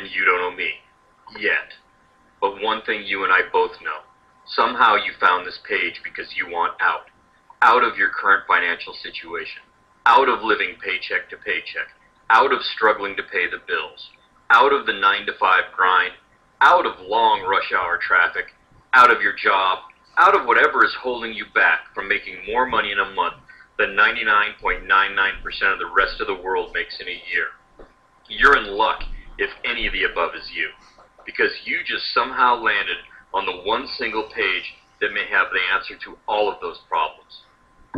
and you don't owe me. Yet. But one thing you and I both know. Somehow you found this page because you want out. Out of your current financial situation. Out of living paycheck to paycheck. Out of struggling to pay the bills. Out of the 9-to-5 grind. Out of long rush hour traffic. Out of your job. Out of whatever is holding you back from making more money in a month than 99.99% of the rest of the world makes in a year. You're in luck if any of the above is you, because you just somehow landed on the one single page that may have the answer to all of those problems.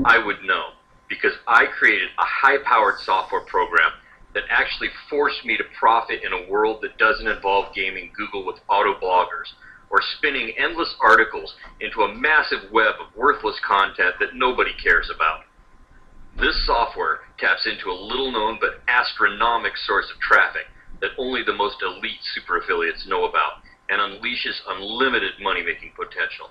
I would know, because I created a high-powered software program that actually forced me to profit in a world that doesn't involve gaming Google with auto-bloggers or spinning endless articles into a massive web of worthless content that nobody cares about. This software taps into a little-known but astronomical source of traffic that only the most elite super affiliates know about and unleashes unlimited money-making potential.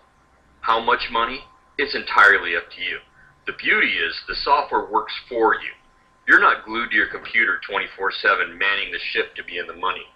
How much money? It's entirely up to you. The beauty is the software works for you. You're not glued to your computer 24/7 manning the ship to be in the money.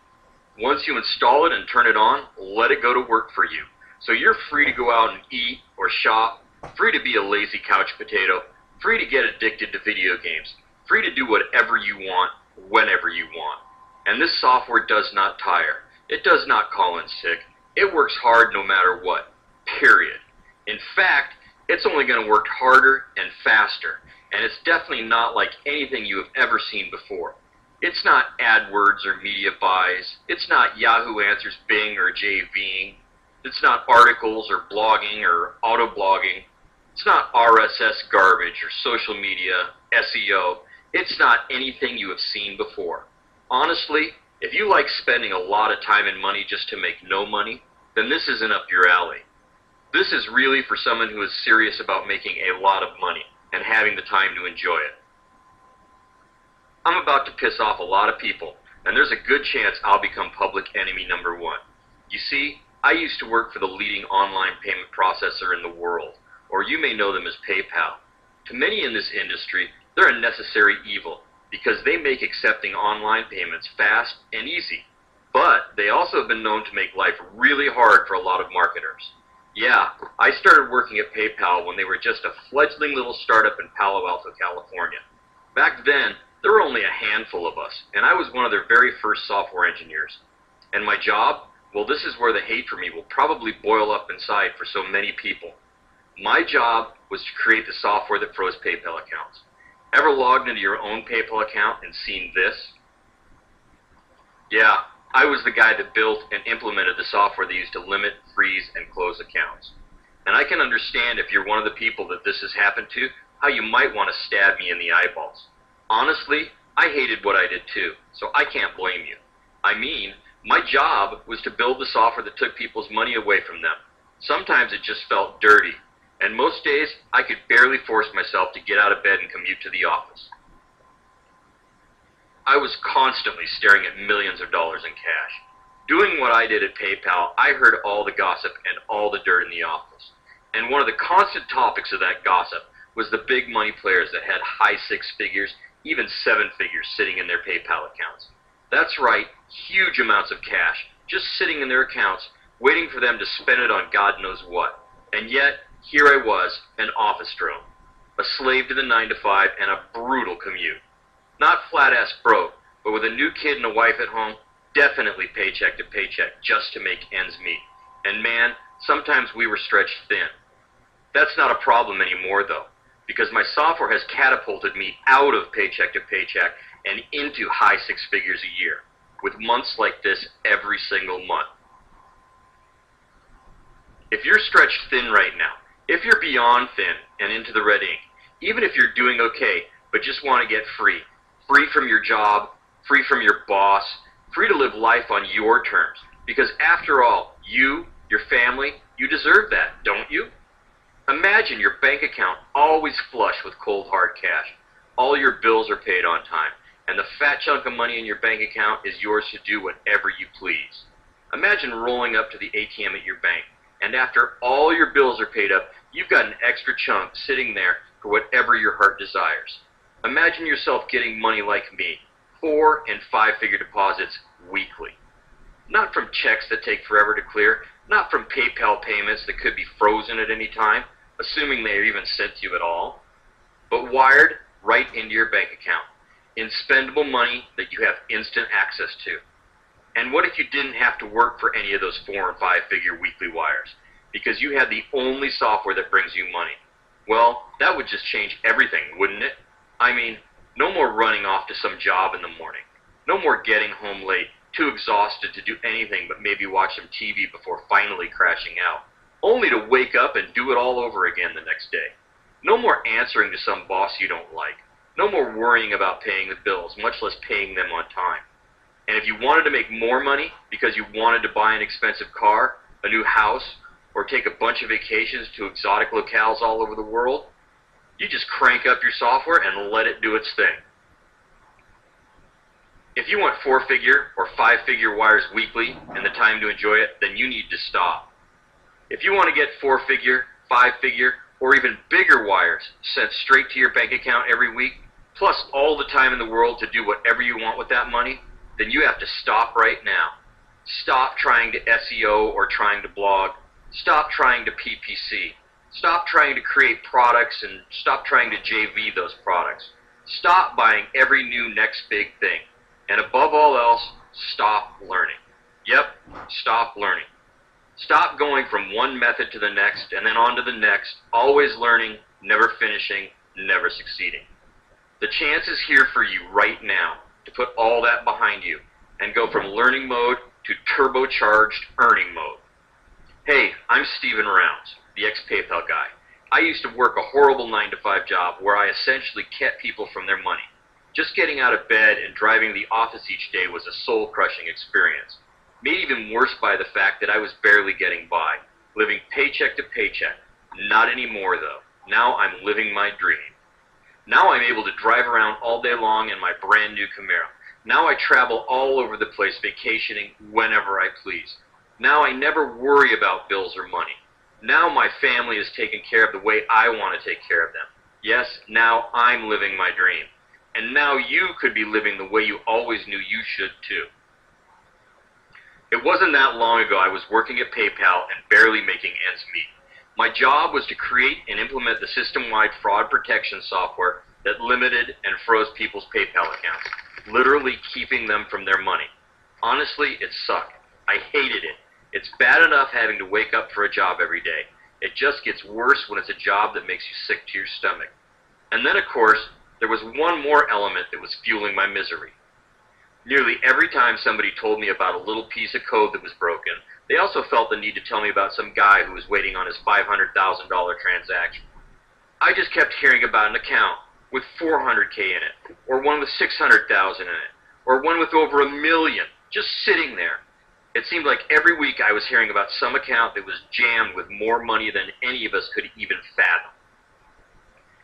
Once you install it and turn it on, let it go to work for you. So you're free to go out and eat or shop, free to be a lazy couch potato, free to get addicted to video games, free to do whatever you want, whenever you want. And this software does not tire. It does not call in sick. It works hard no matter what, period. In fact, it's only going to work harder and faster, and it's definitely not like anything you have ever seen before. It's not AdWords or media buys. It's not Yahoo Answers Bing or JVing. It's not articles or blogging or auto-blogging. It's not RSS garbage or social media, SEO. It's not anything you have seen before. Honestly, if you like spending a lot of time and money just to make no money, then this isn't up your alley. This is really for someone who is serious about making a lot of money and having the time to enjoy it. I'm about to piss off a lot of people, and there's a good chance I'll become public enemy number one. You see, I used to work for the leading online payment processor in the world, or you may know them as PayPal. To many in this industry, they're a necessary evil because they make accepting online payments fast and easy. But they also have been known to make life really hard for a lot of marketers. Yeah, I started working at PayPal when they were just a fledgling little startup in Palo Alto, California. Back then, there were only a handful of us, and I was one of their very first software engineers. And my job? Well, this is where the hate for me will probably boil up inside for so many people. My job was to create the software that froze PayPal accounts. Ever logged into your own PayPal account and seen this? Yeah, I was the guy that built and implemented the software they used to limit, freeze, and close accounts. And I can understand if you're one of the people that this has happened to, how you might want to stab me in the eyeballs. Honestly, I hated what I did too, so I can't blame you. I mean, my job was to build the software that took people's money away from them. Sometimes it just felt dirty, and most days I could barely force myself to get out of bed and commute to the office. I was constantly staring at millions of dollars in cash. Doing what I did at PayPal, I heard all the gossip and all the dirt in the office. And one of the constant topics of that gossip was the big money players that had high six figures, even seven figures sitting in their PayPal accounts. That's right, huge amounts of cash, just sitting in their accounts, waiting for them to spend it on God knows what. And yet, here I was, an office drone, a slave to the 9-to-5 and a brutal commute. Not flat-ass broke, but with a new kid and a wife at home, definitely paycheck to paycheck just to make ends meet. And man, sometimes we were stretched thin. That's not a problem anymore though, because my software has catapulted me out of paycheck to paycheck and into high six figures a year, with months like this every single month. If you're stretched thin right now, if you're beyond thin and into the red ink, even if you're doing okay, but just want to get free, free from your job, free from your boss, free to live life on your terms, because after all, you, your family, you deserve that, don't you? Imagine your bank account always flush with cold hard cash. All your bills are paid on time, and the fat chunk of money in your bank account is yours to do whatever you please. Imagine rolling up to the ATM at your bank, and after all your bills are paid up, you've got an extra chunk sitting there for whatever your heart desires. Imagine yourself getting money like me, 4- and 5-figure deposits weekly. not from checks that take forever to clear, not from PayPal payments that could be frozen at any time, assuming they are even sent to you at all, but wired right into your bank account, in spendable money that you have instant access to. And what if you didn't have to work for any of those 4- and 5-figure weekly wires, because you had the only software that brings you money? Well, that would just change everything, wouldn't it? I mean, no more running off to some job in the morning. No more getting home late, too exhausted to do anything but maybe watch some TV before finally crashing out, only to wake up and do it all over again the next day. No more answering to some boss you don't like. No more worrying about paying the bills, much less paying them on time. And if you wanted to make more money because you wanted to buy an expensive car, a new house, or take a bunch of vacations to exotic locales all over the world, you just crank up your software and let it do its thing. If you want 4-figure or 5-figure wires weekly and the time to enjoy it, then you need to stop. If you want to get 4-figure, 5-figure, or even bigger wires sent straight to your bank account every week, plus all the time in the world to do whatever you want with that money, then you have to stop right now. Stop trying to SEO or trying to blog. Stop trying to PPC. Stop trying to create products and stop trying to JV those products. Stop buying every new next big thing. And above all else, stop learning. Yep, stop learning. Stop going from one method to the next and then on to the next, always learning, never finishing, never succeeding. The chance is here for you right now to put all that behind you and go from learning mode to turbocharged earning mode. Hey, I'm Steven Rounds, the ex-PayPal guy. I used to work a horrible 9-to-5 job where I essentially kept people from their money. Just getting out of bed and driving the office each day was a soul-crushing experience. Made even worse by the fact that I was barely getting by, living paycheck to paycheck. Not anymore though. Now I'm living my dream. Now I'm able to drive around all day long in my brand new Camaro. Now I travel all over the place vacationing whenever I please. Now I never worry about bills or money. Now my family is taken care of the way I want to take care of them. Yes, now I'm living my dream. And now you could be living the way you always knew you should too. It wasn't that long ago I was working at PayPal and barely making ends meet. My job was to create and implement the system-wide fraud protection software that limited and froze people's PayPal accounts, literally keeping them from their money. Honestly, it sucked. I hated it. It's bad enough having to wake up for a job every day. It just gets worse when it's a job that makes you sick to your stomach. And then, of course, there was one more element that was fueling my misery. Nearly every time somebody told me about a little piece of code that was broken, they also felt the need to tell me about some guy who was waiting on his $500,000 transaction. I just kept hearing about an account with $400K in it, or one with $600,000 in it, or one with over $1 million, just sitting there. It seemed like every week I was hearing about some account that was jammed with more money than any of us could even fathom.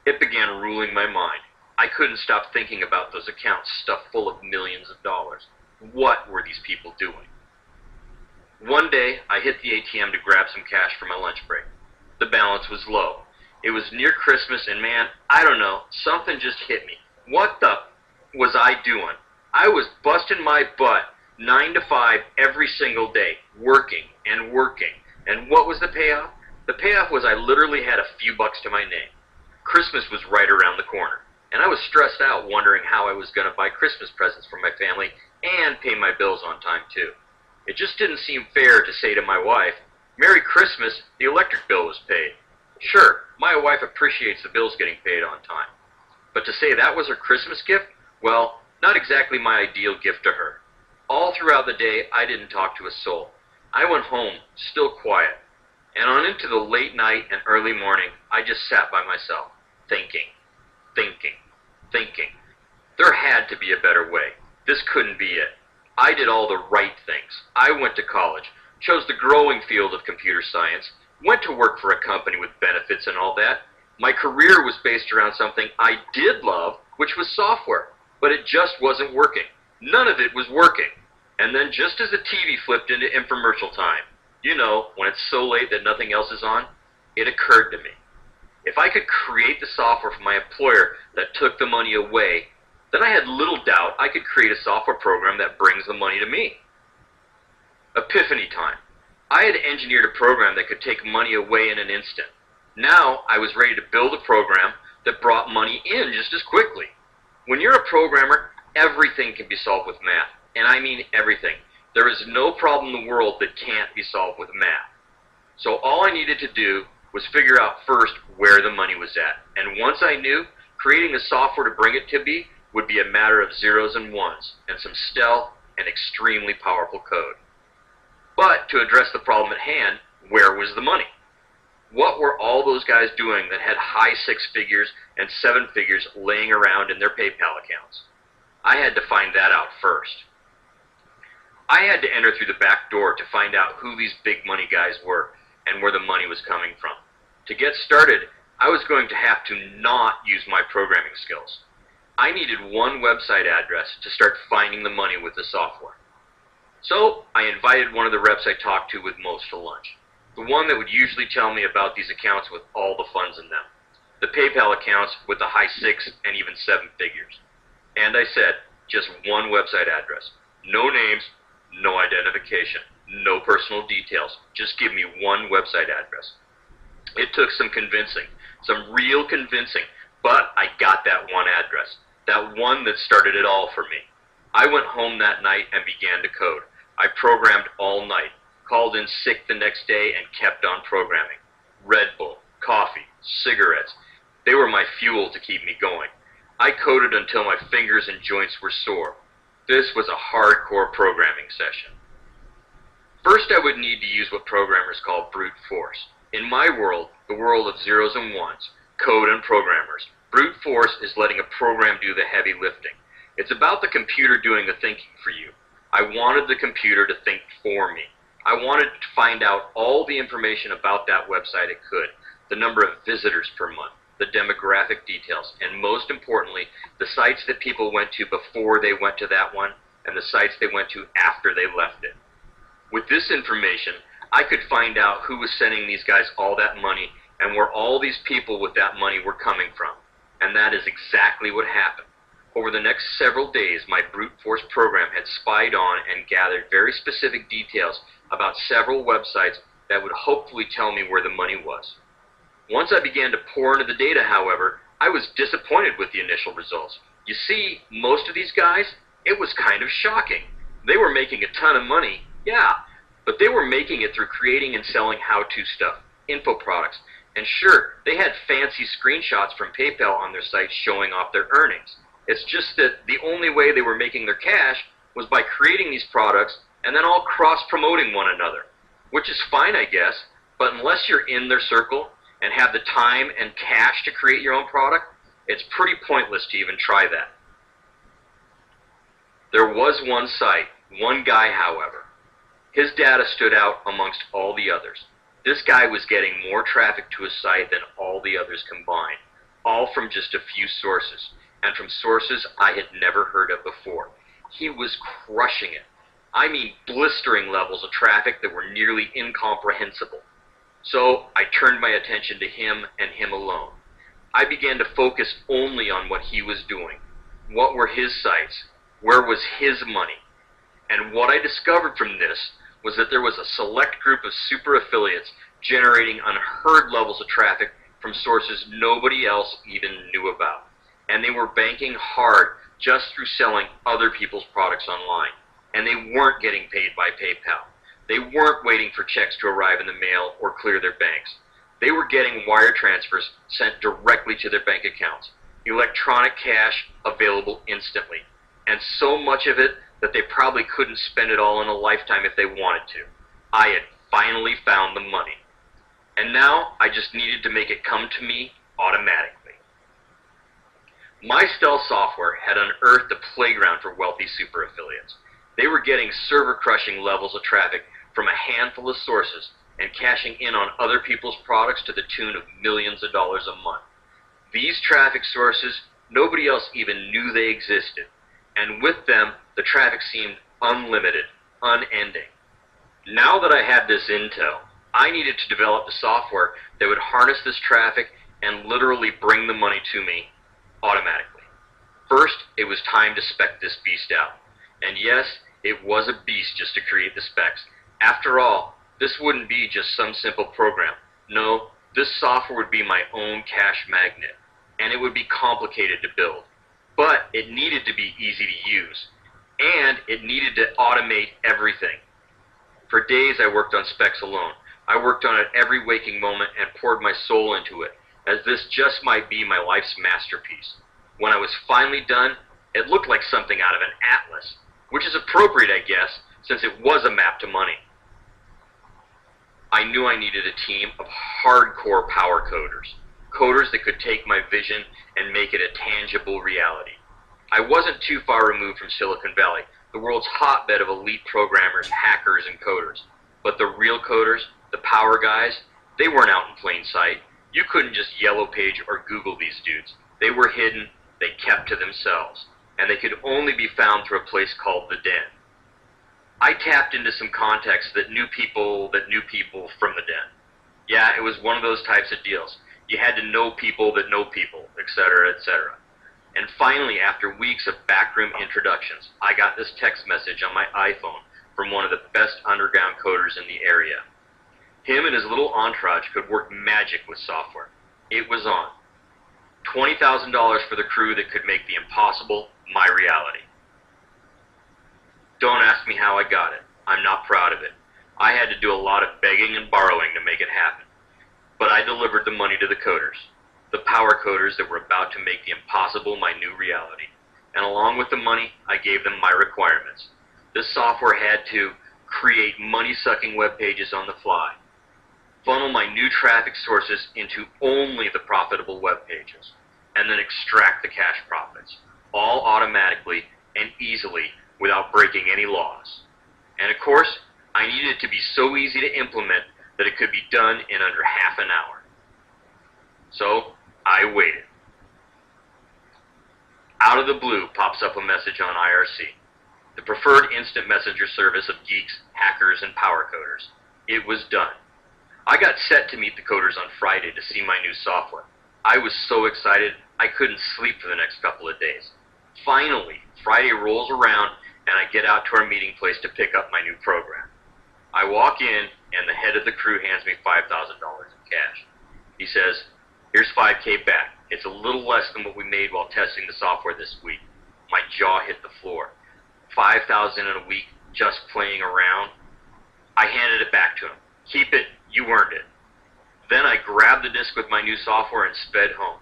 It began ruling my mind. I couldn't stop thinking about those accounts stuffed full of millions of dollars. What were these people doing? One day, I hit the ATM to grab some cash for my lunch break. The balance was low. It was near Christmas, and man, I don't know, something just hit me. What the was I doing? I was busting my butt 9 to 5 every single day, working and working. And what was the payoff? The payoff was I literally had a few bucks to my name. Christmas was right around the corner. And I was stressed out wondering how I was going to buy Christmas presents for my family and pay my bills on time too. It just didn't seem fair to say to my wife, "Merry Christmas, the electric bill was paid." Sure, my wife appreciates the bills getting paid on time. But to say that was her Christmas gift? Well, not exactly my ideal gift to her. All throughout the day, I didn't talk to a soul. I went home, still quiet. And on into the late night and early morning, I just sat by myself, thinking. There had to be a better way. This couldn't be it. I did all the right things. I went to college, chose the growing field of computer science, went to work for a company with benefits and all that. My career was based around something I did love, which was software, but it just wasn't working. None of it was working. And then just as the TV flipped into infomercial time, you know, when it's so late that nothing else is on, it occurred to me. If I could create the software for my employer that took the money away, then I had little doubt I could create a software program that brings the money to me. Epiphany time. I had engineered a program that could take money away in an instant. Now I was ready to build a program that brought money in just as quickly. When you're a programmer, everything can be solved with math. And I mean everything. There is no problem in the world that can't be solved with math. So all I needed to do was figure out first where the money was at. And once I knew, creating the software to bring it to me would be a matter of zeros and ones, and some stealth and extremely powerful code. But to address the problem at hand, where was the money? What were all those guys doing that had high six figures and seven figures laying around in their PayPal accounts? I had to find that out first. I had to enter through the back door to find out who these big money guys were and where the money was coming from. To get started, I was going to have to not use my programming skills. I needed one website address to start finding the money with the software. So I invited one of the reps I talked to with most to lunch. The one that would usually tell me about these accounts with all the funds in them. The PayPal accounts with the high six and even seven figures. And I said, just one website address. No names, no identification, no personal details. Just give me one website address. It took some convincing, some real convincing, but I got that one address. That one that started it all for me. I went home that night and began to code. I programmed all night, called in sick the next day and kept on programming. Red Bull, coffee, cigarettes. They were my fuel to keep me going. I coded until my fingers and joints were sore. This was a hardcore programming session. First, I would need to use what programmers call brute force. In my world, the world of zeros and ones, code and programmers, brute force is letting a program do the heavy lifting. It's about the computer doing the thinking for you. I wanted the computer to think for me. I wanted to find out all the information about that website it could, the number of visitors per month, the demographic details, and most importantly, the sites that people went to before they went to that one, and the sites they went to after they left it. With this information, I could find out who was sending these guys all that money and where all these people with that money were coming from. And that is exactly what happened. Over the next several days, my brute force program had spied on and gathered very specific details about several websites that would hopefully tell me where the money was. Once I began to pour into the data, however, I was disappointed with the initial results. You see, most of these guys, it was kind of shocking. They were making a ton of money, yeah, but they were making it through creating and selling how-to stuff, info products, and sure, they had fancy screenshots from PayPal on their sites showing off their earnings. It's just that the only way they were making their cash was by creating these products and then all cross-promoting one another, which is fine, I guess, but unless you're in their circle and have the time and cash to create your own product, it's pretty pointless to even try that. There was one site, one guy, however. His data stood out amongst all the others. This guy was getting more traffic to his site than all the others combined, all from just a few sources, and from sources I had never heard of before. He was crushing it. I mean blistering levels of traffic that were nearly incomprehensible. So I turned my attention to him and him alone. I began to focus only on what he was doing. What were his sites? Where was his money? And what I discovered from this was that there was a select group of super affiliates generating unheard levels of traffic from sources nobody else even knew about. And they were banking hard just through selling other people's products online. And they weren't getting paid by PayPal. They weren't waiting for checks to arrive in the mail or clear their banks. They were getting wire transfers sent directly to their bank accounts, electronic cash available instantly, and so much of it that they probably couldn't spend it all in a lifetime if they wanted to. I had finally found the money. And now I just needed to make it come to me automatically. My stealth software had unearthed a playground for wealthy super affiliates. They were getting server-crushing levels of traffic from a handful of sources and cashing in on other people's products to the tune of millions of dollars a month. These traffic sources, nobody else even knew they existed. And with them, the traffic seemed unlimited, unending. Now that I had this intel, I needed to develop the software that would harness this traffic and literally bring the money to me automatically. First, it was time to spec this beast out. And yes, it was a beast just to create the specs. After all, this wouldn't be just some simple program. No, this software would be my own cash magnet, and it would be complicated to build. But it needed to be easy to use, and it needed to automate everything. For days I worked on specs alone. I worked on it every waking moment and poured my soul into it, as this just might be my life's masterpiece. When I was finally done, it looked like something out of an atlas, which is appropriate, I guess, since it was a map to money. I knew I needed a team of hardcore power coders, coders that could take my vision and make it a tangible reality. I wasn't too far removed from Silicon Valley, the world's hotbed of elite programmers, hackers, and coders. But the real coders, the power guys, they weren't out in plain sight. You couldn't just yellow page or Google these dudes. They were hidden, they kept to themselves, and they could only be found through a place called the Den. I tapped into some contacts that knew people from the Den. Yeah, it was one of those types of deals. You had to know people that know people, etc., etc. And finally, after weeks of backroom introductions, I got this text message on my iPhone from one of the best underground coders in the area. Him and his little entourage could work magic with software. It was on. $20,000 for the crew that could make the impossible my reality. Don't ask me how I got it. I'm not proud of it. I had to do a lot of begging and borrowing to make it happen. But I delivered the money to the coders, the power coders that were about to make the impossible my new reality. And along with the money, I gave them my requirements. This software had to create money-sucking web pages on the fly, funnel my new traffic sources into only the profitable web pages, and then extract the cash profits, all automatically and easily without breaking any laws. And of course, I needed it to be so easy to implement that it could be done in under half an hour. So, I waited. Out of the blue pops up a message on IRC, the preferred instant messenger service of geeks, hackers, and power coders. It was done. I got set to meet the coders on Friday to see my new software. I was so excited I couldn't sleep for the next couple of days. Finally, Friday rolls around and I get out to our meeting place to pick up my new program. I walk in and the head of the crew hands me $5,000 in cash. He says, "Here's $5K back. It's a little less than what we made while testing the software this week." My jaw hit the floor. $5,000 in a week just playing around? I handed it back to him. "Keep it, you earned it." Then I grabbed the disk with my new software and sped home.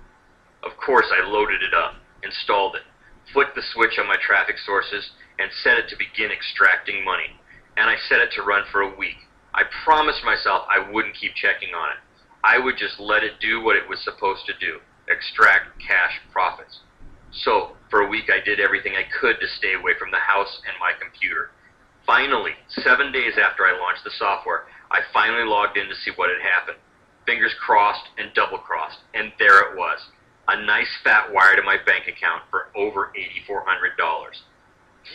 Of course I loaded it up, installed it, flicked the switch on my traffic sources, and set it to begin extracting money. And I set it to run for a week. I promised myself I wouldn't keep checking on it. I would just let it do what it was supposed to do, extract cash profits. So, for a week I did everything I could to stay away from the house and my computer. Finally, 7 days after I launched the software, I finally logged in to see what had happened. Fingers crossed and double-crossed, and there it was. A nice fat wire to my bank account for over $8,400.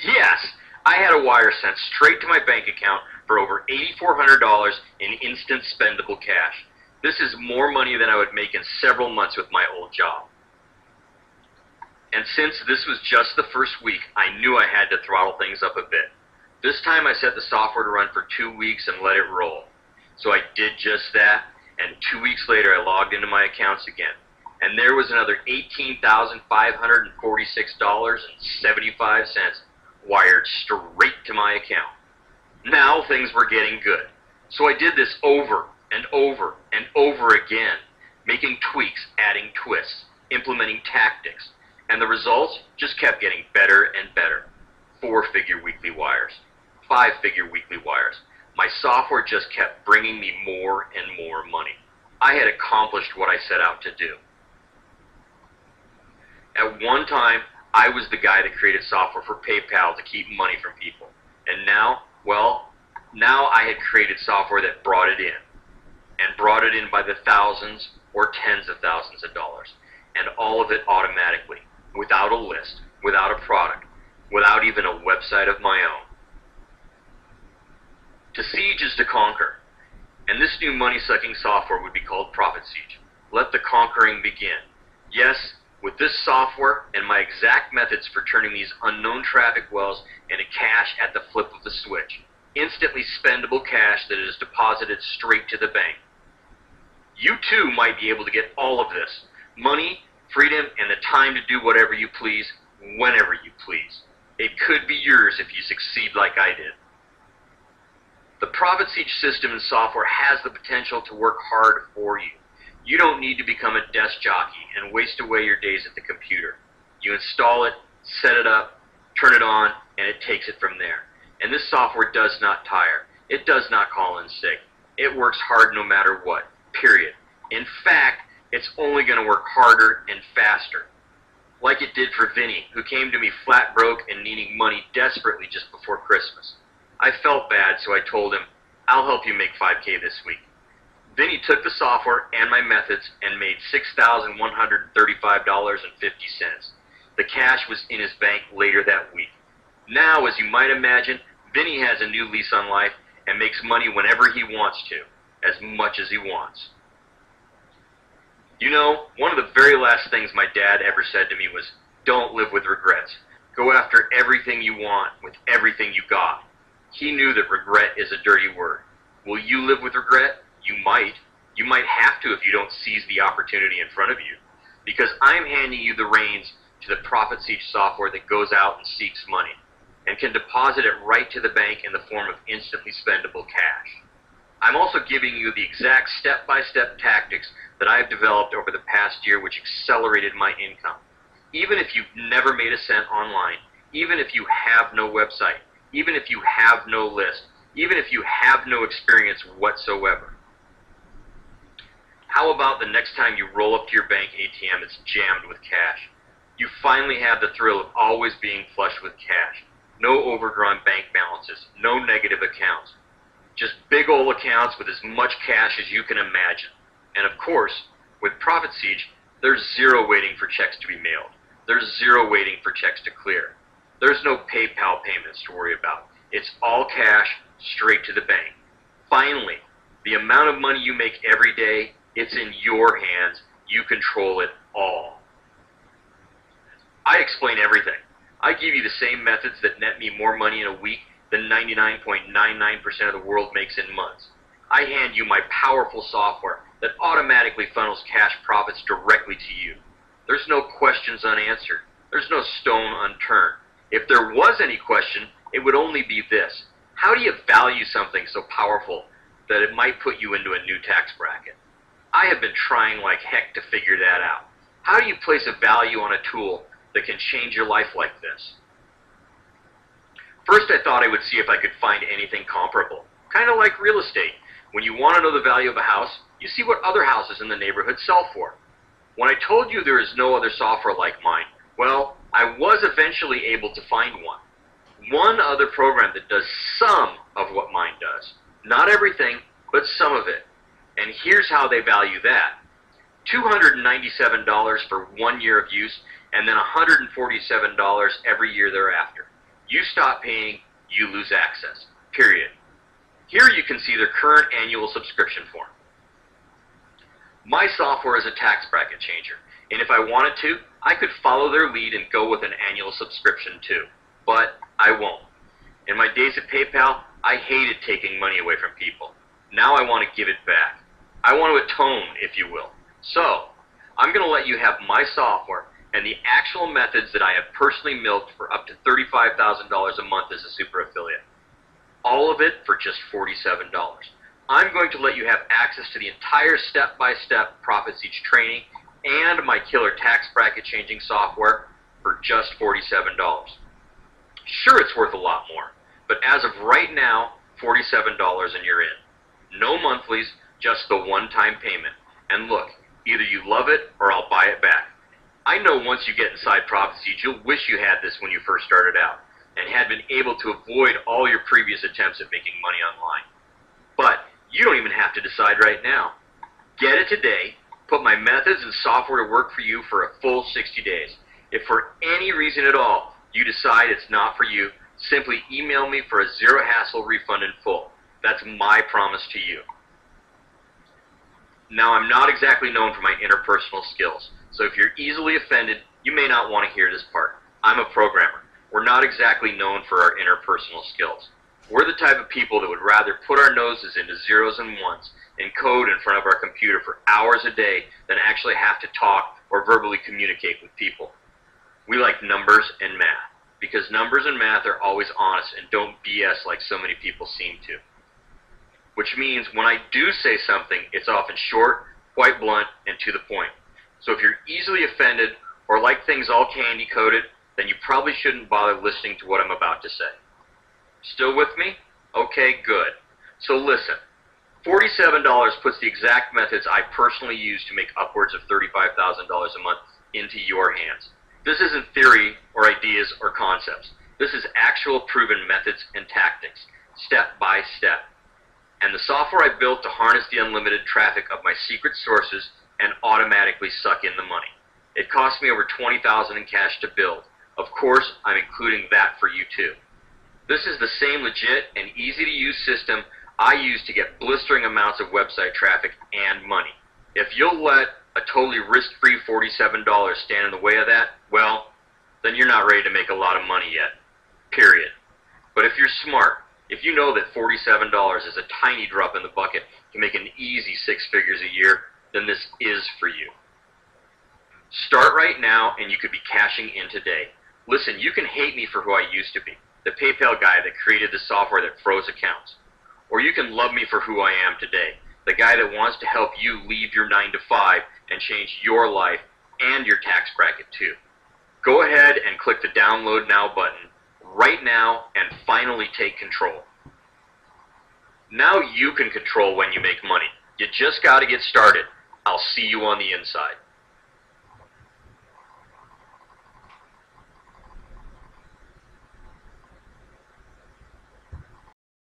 Yes! I had a wire sent straight to my bank account for over $8,400 in instant spendable cash. This is more money than I would make in several months with my old job. And since this was just the first week, I knew I had to throttle things up a bit. This time I set the software to run for 2 weeks and let it roll. So I did just that, and 2 weeks later I logged into my accounts again. And there was another $18,546.75 wired straight to my account. Now things were getting good. So I did this over and over and over again, making tweaks, adding twists, implementing tactics, and the results just kept getting better and better. 4-figure weekly wires, 5-figure weekly wires. My software just kept bringing me more and more money. I had accomplished what I set out to do. At one time, I was the guy that created software for PayPal to keep money from people. And now, well, now I had created software that brought it in. And brought it in by the thousands or tens of thousands of dollars. And all of it automatically, without a list, without a product, without even a website of my own. To siege is to conquer. And this new money-sucking software would be called profitseige. Let the conquering begin. Yes, with this software and my exact methods for turning these unknown traffic wells into cash at the flip of the switch, instantly spendable cash that is deposited straight to the bank. You too might be able to get all of this: money, freedom, and the time to do whatever you please, whenever you please. It could be yours if you succeed like I did. The profitseige system and software has the potential to work hard for you. You don't need to become a desk jockey and waste away your days at the computer. You install it, set it up, turn it on, and it takes it from there. And this software does not tire. It does not call in sick. It works hard no matter what, period. In fact, it's only going to work harder and faster. Like it did for Vinny, who came to me flat broke and needing money desperately just before Christmas. I felt bad, so I told him, "I'll help you make $5K this week." Vinny took the software and my methods and made $6,135.50. The cash was in his bank later that week. Now, as you might imagine, Vinny has a new lease on life and makes money whenever he wants to, as much as he wants. You know, one of the very last things my dad ever said to me was, "Don't live with regrets. Go after everything you want with everything you got." He knew that regret is a dirty word. Will you live with regret? You might. You might have to if you don't seize the opportunity in front of you. Because I'm handing you the reins to the profitseige software that goes out and seeks money and can deposit it right to the bank in the form of instantly spendable cash. I'm also giving you the exact step-by-step tactics that I have developed over the past year which accelerated my income. Even if you've never made a cent online, even if you have no website, even if you have no list, even if you have no experience whatsoever. How about the next time you roll up to your bank ATM that's jammed with cash? You finally have the thrill of always being flush with cash. No overdrawn bank balances, no negative accounts. Just big old accounts with as much cash as you can imagine. And of course, with profitseige, there's zero waiting for checks to be mailed. There's zero waiting for checks to clear. There's no PayPal payments to worry about. It's all cash straight to the bank. Finally, the amount of money you make every day, it's in your hands. You control it all. I explain everything. I give you the same methods that net me more money in a week than 99.99% of the world makes in months. I hand you my powerful software that automatically funnels cash profits directly to you. There's no questions unanswered. There's no stone unturned. If there was any question, it would only be this: how do you value something so powerful that it might put you into a new tax bracket? I have been trying like heck to figure that out. How do you place a value on a tool that can change your life like this? First, I thought I would see if I could find anything comparable. Kind of like real estate. When you want to know the value of a house, you see what other houses in the neighborhood sell for. When I told you there is no other software like mine, well, I was eventually able to find one. One other program that does some of what mine does. Not everything, but some of it. And here's how they value that. $297 for 1 year of use, and then $147 every year thereafter. You stop paying, you lose access. Period. Here you can see their current annual subscription form. My software is a tax bracket changer, and if I wanted to, I could follow their lead and go with an annual subscription too. But I won't. In my days at PayPal, I hated taking money away from people. Now I want to give it back. I want to atone, if you will. So, I'm going to let you have my software and the actual methods that I have personally milked for up to $35,000 a month as a super affiliate. All of it for just $47. I'm going to let you have access to the entire step-by-step profitseige training and my killer tax bracket changing software for just $47. Sure, it's worth a lot more, but as of right now, $47 and you're in. No monthlies, just the one-time payment. And look, either you love it or I'll buy it back. I know once you get inside profitseige, you'll wish you had this when you first started out and had been able to avoid all your previous attempts at making money online. But you don't even have to decide right now. Get it today, put my methods and software to work for you for a full 60 days. If for any reason at all you decide it's not for you, simply email me for a zero-hassle refund in full. That's my promise to you. Now, I'm not exactly known for my interpersonal skills, so if you're easily offended, you may not want to hear this part. I'm a programmer. We're not exactly known for our interpersonal skills. We're the type of people that would rather put our noses into zeros and ones and code in front of our computer for hours a day than actually have to talk or verbally communicate with people. We like numbers and math, because numbers and math are always honest and don't BS like so many people seem to. Which means when I do say something, it's often short, quite blunt, and to the point. So if you're easily offended or like things all candy-coated, then you probably shouldn't bother listening to what I'm about to say. Still with me? Okay, good. So listen, $47 puts the exact methods I personally use to make upwards of $35,000 a month into your hands. This isn't theory or ideas or concepts. This is actual proven methods and tactics, step by step. And the software I built to harness the unlimited traffic of my secret sources and automatically suck in the money. It cost me over $20,000 in cash to build. Of course, I'm including that for you too. This is the same legit and easy to use system I use to get blistering amounts of website traffic and money. If you'll let a totally risk-free $47 stand in the way of that, well, then you're not ready to make a lot of money yet. Period. But if you're smart, if you know that $47 is a tiny drop in the bucket to make an easy 6 figures a year, then this is for you. Start right now and you could be cashing in today. Listen, you can hate me for who I used to be, the PayPal guy that created the software that froze accounts. Or you can love me for who I am today, the guy that wants to help you leave your 9 to 5 and change your life and your tax bracket too. Go ahead and click the download now button right now and finally take control. Now you can control when you make money. You just got to get started. I'll see you on the inside.